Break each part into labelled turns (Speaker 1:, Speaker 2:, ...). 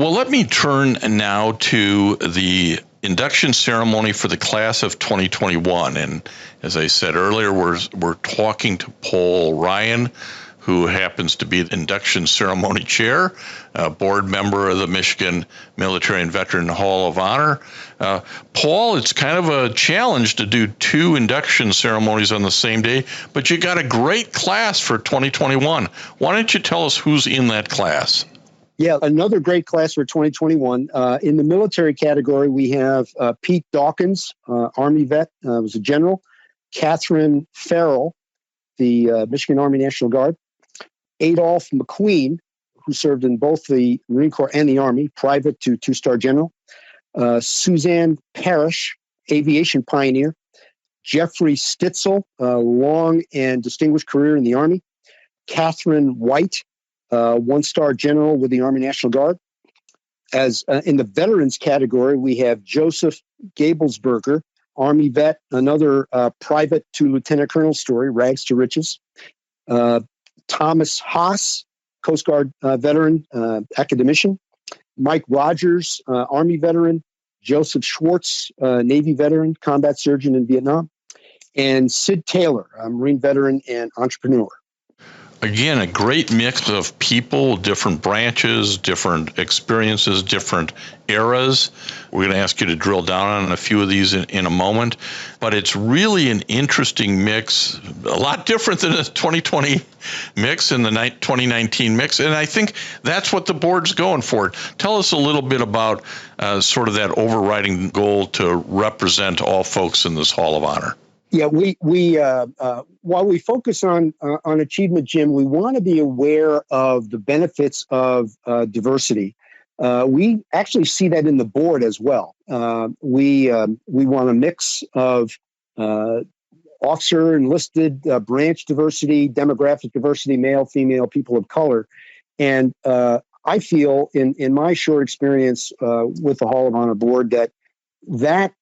Speaker 1: Well, let me turn now to the induction ceremony for the class of 2021. And as I said earlier, we're talking to Paul Ryan, who happens to be the induction ceremony chair, a board member of the Michigan Military and Veteran Hall of Honor. Paul, it's kind of a challenge to do two induction ceremonies on the same day, but you got a great class for 2021. Why don't you tell us who's in that class?
Speaker 2: Yeah, another great class for 2021. In the military category, we have Pete Dawkins, Army vet, was a general. Catherine Farrell, the Michigan Army National Guard. Adolph McQueen, who served in both the Marine Corps and the Army, private to two-star general. Suzanne Parrish, aviation pioneer. Jeffrey Stitzel, long and distinguished career in the Army. Catherine White, one-star general with the Army National Guard. As in the veterans category, we have Joseph Gablesberger, Army vet, another private to lieutenant colonel story, rags to riches. Thomas Haas, Coast Guard veteran, academician. Mike Rogers, Army veteran. Joseph Schwartz, Navy veteran, combat surgeon in Vietnam. And Sid Taylor, a Marine veteran and entrepreneur.
Speaker 1: Again, a great mix of people, different branches, different experiences, different eras. We're going to ask you to drill down on a few of these in a moment, but it's really an interesting mix, a lot different than the 2020 mix and the 2019 mix, and I think that's what the board's going for. Tell us a little bit about sort of that overriding goal to represent all folks in this Hall of Honor.
Speaker 2: Yeah, we while we focus on achievement, Jim, we want to be aware of the benefits of diversity. We actually see that in the board as well. We want a mix of officer, enlisted, branch diversity, demographic diversity, male, female, people of color, and I feel in my short experience with the Hall of Honor board that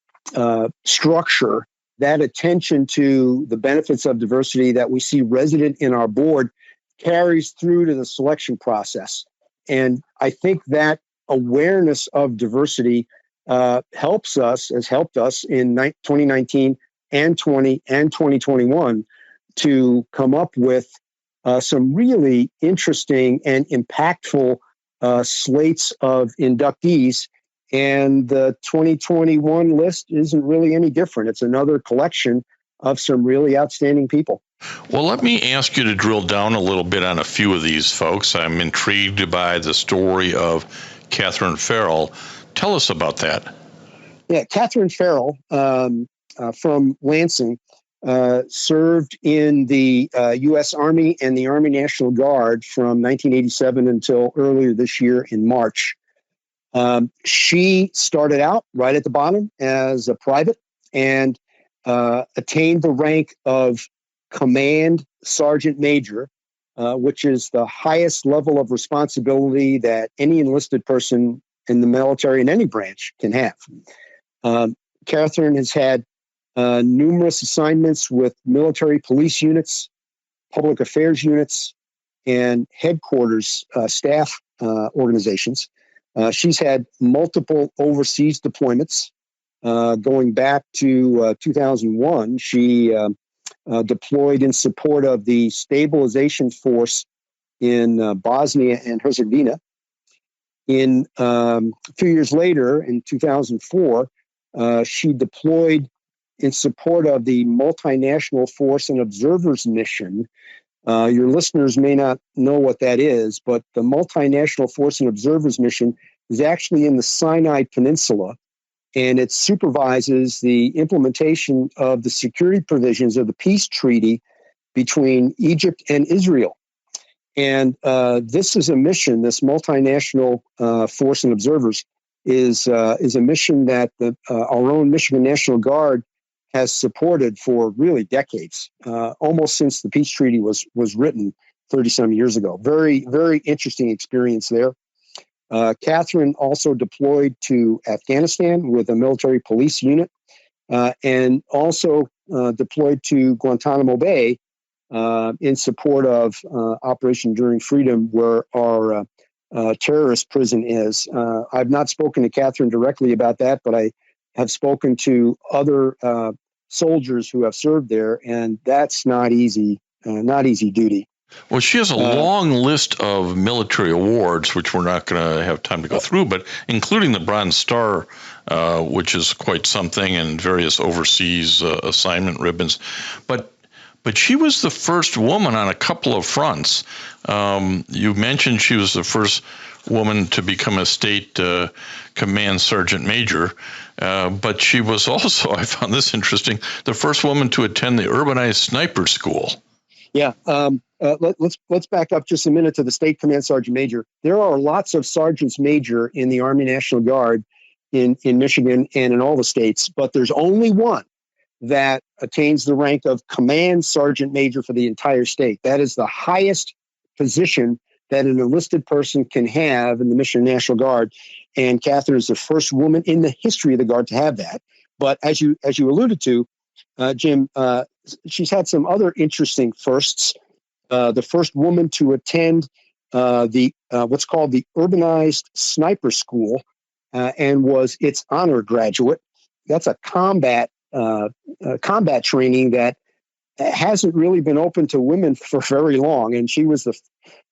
Speaker 2: structure, that attention to the benefits of diversity that we see resident in our board carries through to the selection process. And I think that awareness of diversity has helped us in 2019 and 2021 to come up with some really interesting and impactful slates of inductees. And the 2021 list isn't really any different. It's another collection of some really outstanding people.
Speaker 1: Well, let me ask you to drill down a little bit on a few of these folks. I'm intrigued by the story of Catherine Farrell. Tell us about that.
Speaker 2: Yeah, Catherine Farrell from Lansing served in the U.S. Army and the Army National Guard from 1987 until earlier this year in March. She started out right at the bottom as a private and attained the rank of command sergeant major, which is the highest level of responsibility that any enlisted person in the military in any branch can have. Catherine has had numerous assignments with military police units, public affairs units, and headquarters staff organizations. She's had multiple overseas deployments. Going back to 2001, she deployed in support of the stabilization force in Bosnia and Herzegovina. A few years later, in 2004, she deployed in support of the multinational force and observers mission. Your listeners may not know what that is, but the multinational force and observers mission is actually in the Sinai Peninsula, and it supervises the implementation of the security provisions of the peace treaty between Egypt and Israel. And this is a mission, this multinational force and observers is a mission that our own Michigan National Guard has supported for really decades, almost since the peace treaty was written 30-some years ago. Very, very interesting experience there. Catherine also deployed to Afghanistan with a military police unit and also deployed to Guantanamo Bay in support of Operation Enduring Freedom, where our terrorist prison is. I've not spoken to Catherine directly about that, but I have spoken to other soldiers who have served there, and that's not easy duty.
Speaker 1: Well, she has a long list of military awards, which we're not going to have time to go through, but including the Bronze Star, which is quite something, and various overseas assignment ribbons. But she was the first woman on a couple of fronts. You mentioned she was the first woman to become a state command sergeant major, but she was also, I found this interesting, the first woman to attend the urbanized sniper school.
Speaker 2: Yeah. Let's back up just a minute to the state command sergeant major. There are lots of sergeants major in the Army National Guard in Michigan and in all the states, but there's only one that attains the rank of command sergeant major for the entire state. That is the highest position that an enlisted person can have in the Michigan National Guard. And Catherine is the first woman in the history of the Guard to have that. But as you alluded to, Jim, she's had some other interesting firsts. The first woman to attend the what's called the Urbanized Sniper School and was its honor graduate. That's a combat training that hasn't really been open to women for very long, and she was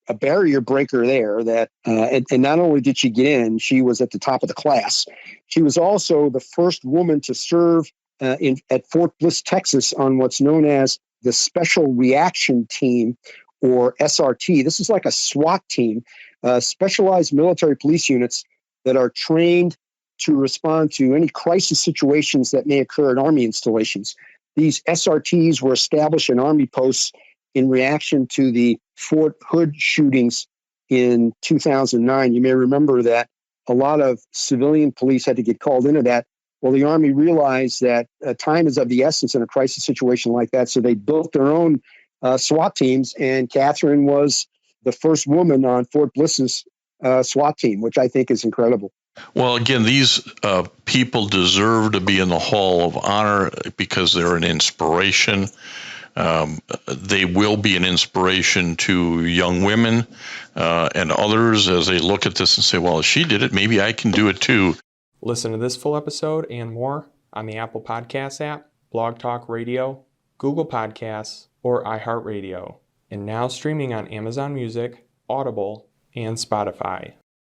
Speaker 2: a barrier breaker there. That and not only did she get in, she was at the top of the class. She was also the first woman to serve at Fort Bliss, Texas, on what's known as the Special Reaction Team, or SRT. This is like a SWAT team, specialized military police units that are trained to respond to any crisis situations that may occur at Army installations. These SRTs were established in Army posts in reaction to the Fort Hood shootings in 2009. You may remember that a lot of civilian police had to get called into that. Well, the Army realized that time is of the essence in a crisis situation like that, so they built their own SWAT teams, and Catherine was the first woman on Fort Bliss's SWAT team, which I think is incredible.
Speaker 1: Well, again, these people deserve to be in the Hall of Honor because they're an inspiration. They will be an inspiration to young women and others as they look at this and say, well, if she did it, maybe I can do it too.
Speaker 3: Listen to this full episode and more on the Apple Podcasts app, Blog Talk Radio, Google Podcasts, or iHeartRadio. And now streaming on Amazon Music, Audible, and Spotify.